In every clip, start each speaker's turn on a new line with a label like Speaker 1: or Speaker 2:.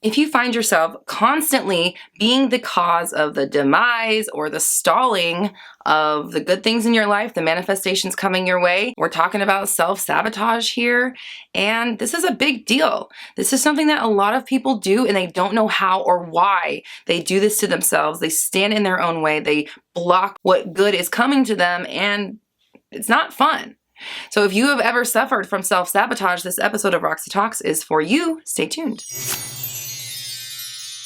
Speaker 1: If you find yourself constantly being the cause of the demise or the stalling of the good things in your life, the manifestations coming your way, we're talking about self-sabotage here. And this is a big deal. This is something that a lot of people do and they don't know how or why they do this to themselves. They stand in their own way. They block what good is coming to them, and it's not fun. So if you have ever suffered from self-sabotage, this episode of Roxy Talks is for you. Stay tuned.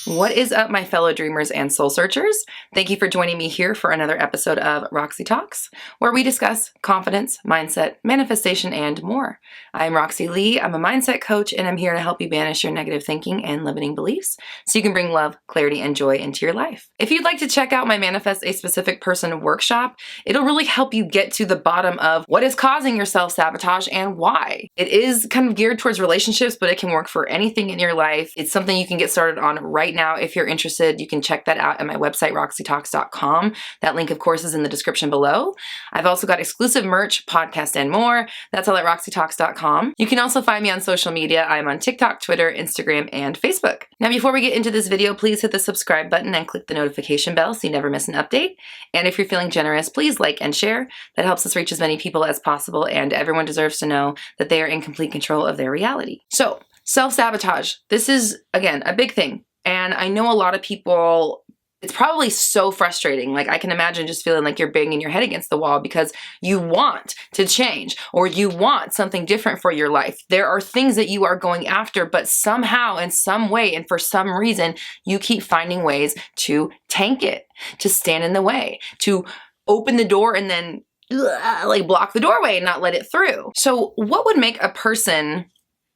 Speaker 1: What is up, my fellow dreamers and soul searchers? Thank you for joining me here for another episode of Roxy Talks, where we discuss confidence, mindset, manifestation, and more. I'm Roxy Lee. I'm a mindset coach, and I'm here to help you banish your negative thinking and limiting beliefs so you can bring love, clarity, and joy into your life. If you'd like to check out my Manifest a Specific Person workshop, it'll really help you get to the bottom of what is causing your self-sabotage and why. It is kind of geared towards relationships, but it can work for anything in your life. It's something you can get started on right now. If you're interested, you can check that out at my website, roxytalks.com. That link, of course, is in the description below. I've also got exclusive merch, podcast, and more. That's all at roxytalks.com. You can also find me on social media. I'm on TikTok, Twitter, Instagram, and Facebook. Now, before we get into this video, please hit the subscribe button and click the notification bell so you never miss an update. And if you're feeling generous, please like and share. That helps us reach as many people as possible, and everyone deserves to know that they are in complete control of their reality. So, self-sabotage. This is, again, a big thing. And I know a lot of people, it's probably so frustrating. Like, I can imagine just feeling like you're banging your head against the wall because you want to change or you want something different for your life. There are things that you are going after, but somehow, in some way, and for some reason, you keep finding ways to tank it, to stand in the way, to open the door and then like block the doorway and not let it through. So what would make a person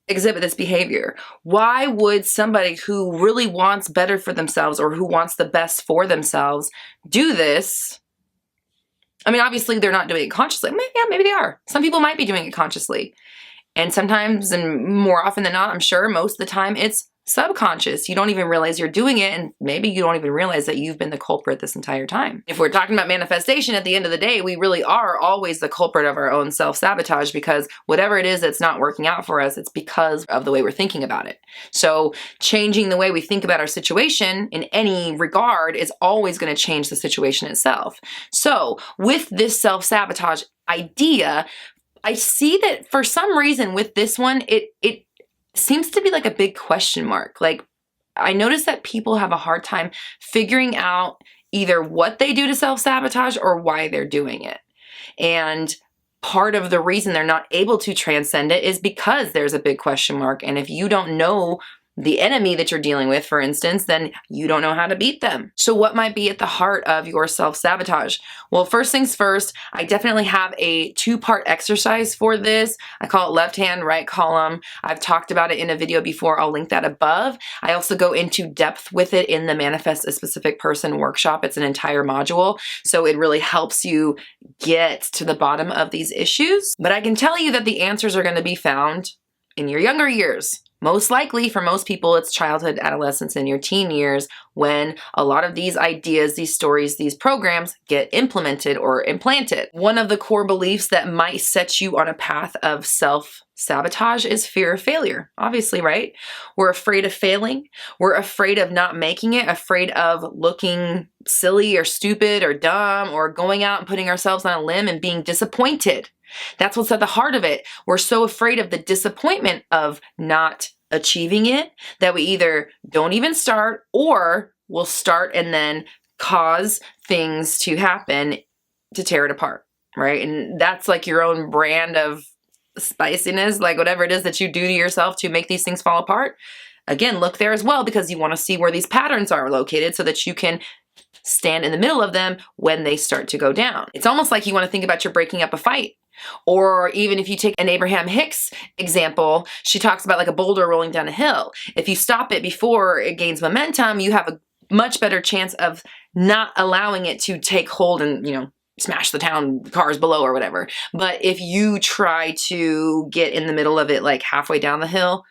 Speaker 1: exhibit this behavior? Why would somebody who really wants better for themselves or who wants the best for themselves do this? I mean, obviously they're not doing it consciously. Maybe they are. Some people might be doing it consciously. And sometimes, and more often than not, I'm sure most of the time, it's subconscious. You don't even realize you're doing it, and maybe you don't even realize that you've been the culprit this entire time. If we're talking about manifestation, at the end of the day, we really are always the culprit of our own self-sabotage, because whatever it is that's not working out for us, it's because of the way we're thinking about it. So changing the way we think about our situation in any regard is always going to change the situation itself. So with this self-sabotage idea, I see that for some reason with this one, it seems to be like a big question mark. Like, I notice that people have a hard time figuring out either what they do to self-sabotage or why they're doing it. And part of the reason they're not able to transcend it is because there's a big question mark. And if you don't know the enemy that you're dealing with, for instance, then you don't know how to beat them. So what might be at the heart of your self-sabotage? Well, first things first, I definitely have a 2-part exercise for this. I call it left hand, right column. I've talked about it in a video before. I'll link that above. I also go into depth with it in the Manifest a Specific Person workshop. It's an entire module, so it really helps you get to the bottom of these issues. But I can tell you that the answers are going to be found in your younger years. Most likely, for most people, it's childhood, adolescence, and your teen years when a lot of these ideas, these stories, these programs get implemented or implanted. One of the core beliefs that might set you on a path of self-sabotage is fear of failure. Obviously, right? We're afraid of failing. We're afraid of not making it, afraid of looking silly or stupid or dumb or going out and putting ourselves on a limb and being disappointed. That's what's at the heart of it. We're so afraid of the disappointment of not achieving it that we either don't even start or we'll start and then cause things to happen to tear it apart, right? And that's like your own brand of spiciness, like whatever it is that you do to yourself to make these things fall apart. Again, look there as well, because you want to see where these patterns are located so that you can stand in the middle of them when they start to go down. It's almost like you want to think about you're breaking up a fight. Or even if you take an Abraham Hicks example, she talks about like a boulder rolling down a hill. If you stop it before it gains momentum, you have a much better chance of not allowing it to take hold and, smash the town cars below or whatever. But if you try to get in the middle of it, like halfway down the hill,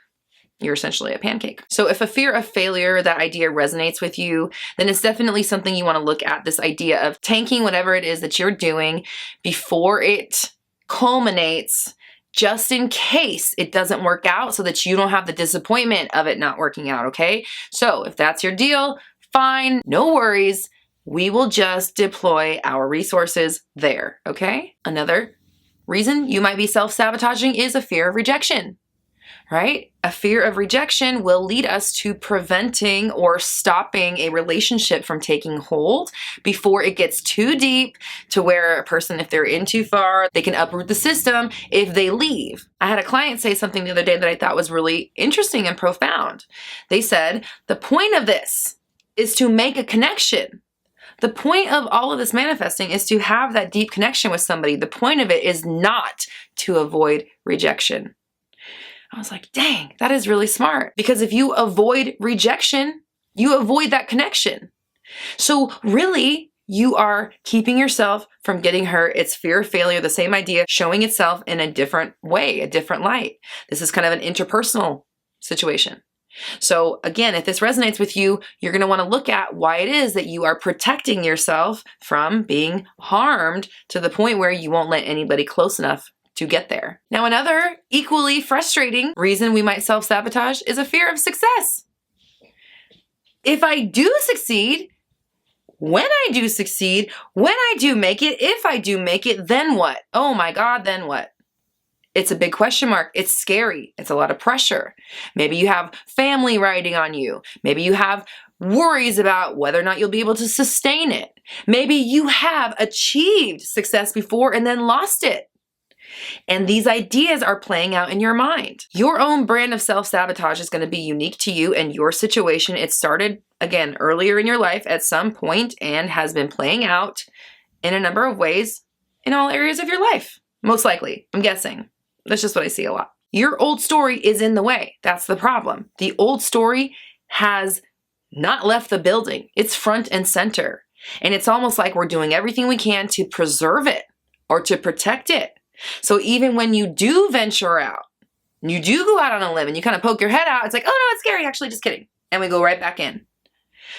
Speaker 1: you're essentially a pancake. So if a fear of failure, that idea resonates with you, then it's definitely something you want to look at, this idea of tanking whatever it is that you're doing before it culminates just in case it doesn't work out so that you don't have the disappointment of it not working out, okay? So if that's your deal, fine, no worries. We will just deploy our resources there, okay? Another reason you might be self-sabotaging is a fear of rejection, right? A fear of rejection will lead us to preventing or stopping a relationship from taking hold before it gets too deep to where a person, if they're in too far, they can uproot the system if they leave. I had a client say something the other day that I thought was really interesting and profound. They said, the point of this is to make a connection. The point of all of this manifesting is to have that deep connection with somebody. The point of it is not to avoid rejection. I was like, dang, that is really smart. Because if you avoid rejection, you avoid that connection. So really, you are keeping yourself from getting hurt. It's fear of failure, the same idea, showing itself in a different way, a different light. This is kind of an interpersonal situation. So again, if this resonates with you, you're going to want to look at why it is that you are protecting yourself from being harmed to the point where you won't let anybody close enough to get there. Now, another equally frustrating reason we might self-sabotage is a fear of success. If I do succeed, when I do succeed, when I do make it, if I do make it, then what? Oh my God, then what? It's a big question mark. It's scary. It's a lot of pressure. Maybe you have family riding on you. Maybe you have worries about whether or not you'll be able to sustain it. Maybe you have achieved success before and then lost it. And these ideas are playing out in your mind. Your own brand of self-sabotage is going to be unique to you and your situation. It started, again, earlier in your life at some point and has been playing out in a number of ways in all areas of your life. Most likely, I'm guessing. That's just what I see a lot. Your old story is in the way. That's the problem. The old story has not left the building. It's front and center. And it's almost like we're doing everything we can to preserve it or to protect it. So even when you do venture out, you do go out on a limb and you kind of poke your head out, it's like, oh no, it's scary. Actually, just kidding. And we go right back in.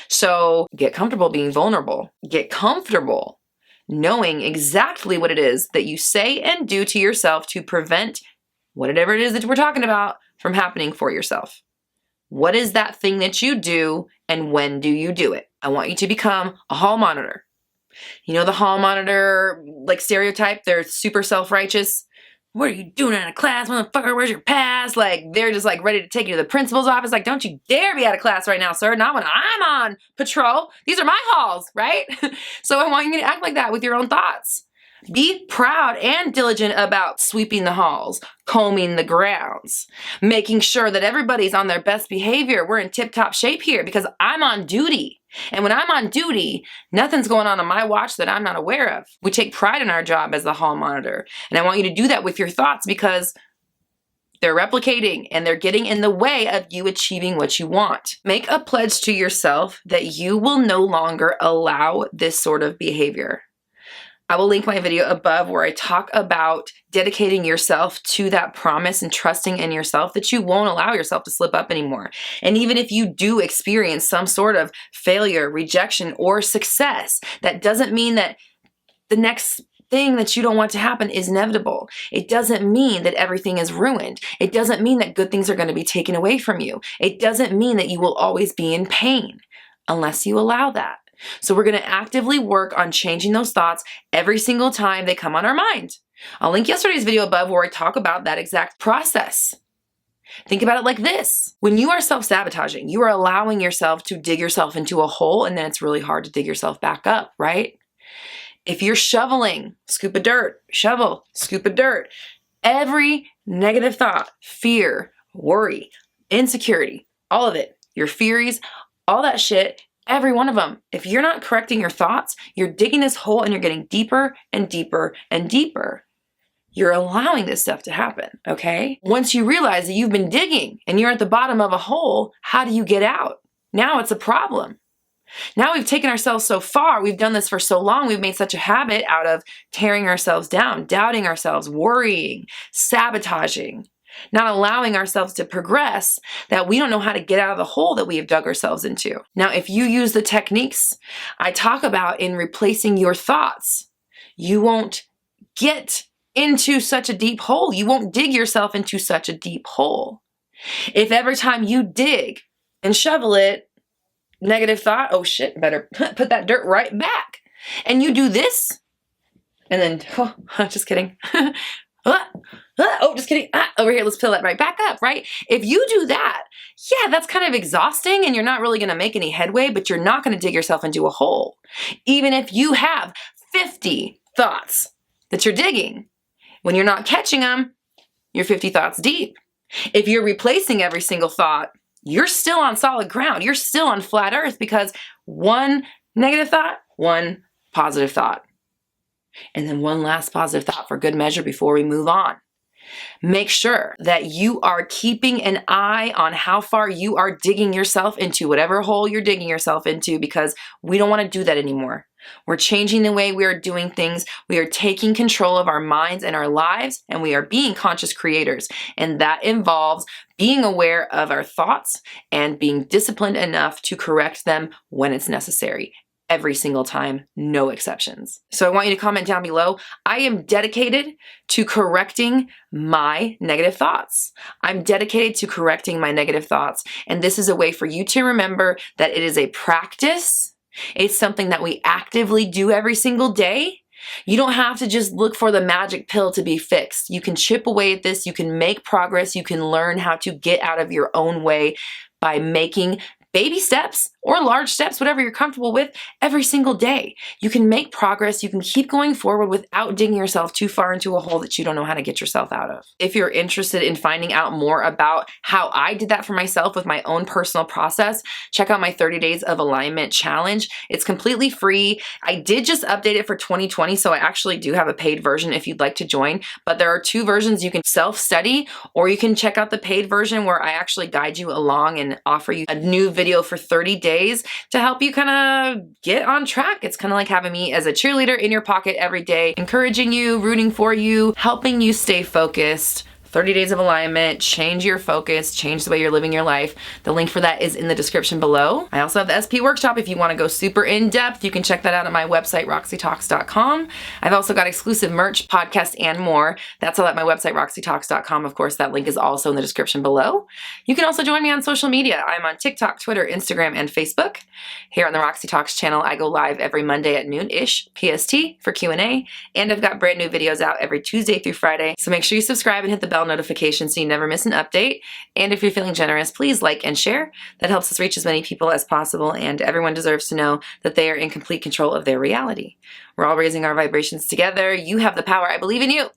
Speaker 1: So get comfortable being vulnerable. Get comfortable knowing exactly what it is that you say and do to yourself to prevent whatever it is that we're talking about from happening for yourself. What is that thing that you do and when do you do it? I want you to become a hall monitor. You know the hall monitor, like stereotype, they're super self-righteous. What are you doing in a class, motherfucker? Where's your pass? Like, they're just like ready to take you to the principal's office. Like, don't you dare be out of class right now, sir. Not when I'm on patrol. These are my halls, right? So I want you to act like that with your own thoughts. Be proud and diligent about sweeping the halls, combing the grounds, making sure that everybody's on their best behavior. We're in tip-top shape here because I'm on duty. And when I'm on duty, nothing's going on my watch that I'm not aware of. We take pride in our job as the hall monitor. And I want you to do that with your thoughts because they're replicating and they're getting in the way of you achieving what you want. Make a pledge to yourself that you will no longer allow this sort of behavior. I will link my video above where I talk about dedicating yourself to that promise and trusting in yourself that you won't allow yourself to slip up anymore. And even if you do experience some sort of failure, rejection, or success, that doesn't mean that the next thing that you don't want to happen is inevitable. It doesn't mean that everything is ruined. It doesn't mean that good things are going to be taken away from you. It doesn't mean that you will always be in pain unless you allow that. So we're going to actively work on changing those thoughts every single time they come on our mind. I'll link yesterday's video above where I talk about that exact process. Think about it like this. When you are self-sabotaging, you are allowing yourself to dig yourself into a hole and then it's really hard to dig yourself back up, right? If you're shoveling, scoop of dirt, shovel, scoop of dirt, every negative thought, fear, worry, insecurity, all of it, your fears, all that shit, every one of them. If you're not correcting your thoughts, you're digging this hole and you're getting deeper and deeper and deeper. You're allowing this stuff to happen, okay? Once you realize that you've been digging and you're at the bottom of a hole, how do you get out? Now it's a problem. Now we've taken ourselves so far, we've done this for so long, we've made such a habit out of tearing ourselves down, doubting ourselves, worrying, sabotaging, not allowing ourselves to progress, that we don't know how to get out of the hole that we have dug ourselves into. Now, if you use the techniques I talk about in replacing your thoughts, you won't get into such a deep hole. You won't dig yourself into such a deep hole. If every time you dig and shovel it, negative thought, oh shit, better put that dirt right back. And you do this, and then, just kidding. Just kidding. Over here, let's peel that right back up, right? If you do that, yeah, that's kind of exhausting and you're not really going to make any headway, but you're not going to dig yourself into a hole. Even if you have 50 thoughts that you're digging, when you're not catching them, you're 50 thoughts deep. If you're replacing every single thought, you're still on solid ground. You're still on flat earth because one negative thought, one positive thought. And then one last positive thought for good measure before we move on. Make sure that you are keeping an eye on how far you are digging yourself into whatever hole you're digging yourself into, because we don't want to do that anymore. We're changing the way we are doing things. We are taking control of our minds and our lives, and we are being conscious creators. And that involves being aware of our thoughts and being disciplined enough to correct them when it's necessary. Every single time, no exceptions. So I want you to comment down below. I am dedicated to correcting my negative thoughts. I'm dedicated to correcting my negative thoughts. And this is a way for you to remember that it is a practice. It's something that we actively do every single day. You don't have to just look for the magic pill to be fixed. You can chip away at this. You can make progress. You can learn how to get out of your own way by making baby steps or large steps, whatever you're comfortable with, every single day. You can make progress. You can keep going forward without digging yourself too far into a hole that you don't know how to get yourself out of. If you're interested in finding out more about how I did that for myself with my own personal process, check out my 30 Days of Alignment Challenge. It's completely free. I did just update it for 2020, so I actually do have a paid version if you'd like to join, but there are two versions. You can self-study, or you can check out the paid version where I actually guide you along and offer you a new video for 30 days to help you kind of get on track. It's kind of like having me as a cheerleader in your pocket every day, encouraging you, rooting for you, helping you stay focused. 30 Days of Alignment, change your focus, change the way you're living your life. The link for that is in the description below. I also have the SP workshop. If you want to go super in depth, you can check that out at my website, roxytalks.com. I've also got exclusive merch, podcast, and more. That's all at my website, roxytalks.com. Of course, that link is also in the description below. You can also join me on social media. I'm on TikTok, Twitter, Instagram, and Facebook. Here on the Roxy Talks channel, I go live every Monday at noon-ish PST for Q&A, and I've got brand new videos out every Tuesday through Friday. So make sure you subscribe and hit the bell notification so you never miss an update. And if you're feeling generous, please like and share. That helps us reach as many people as possible, and everyone deserves to know that they are in complete control of their reality. We're all raising our vibrations together. You have the power. I believe in you.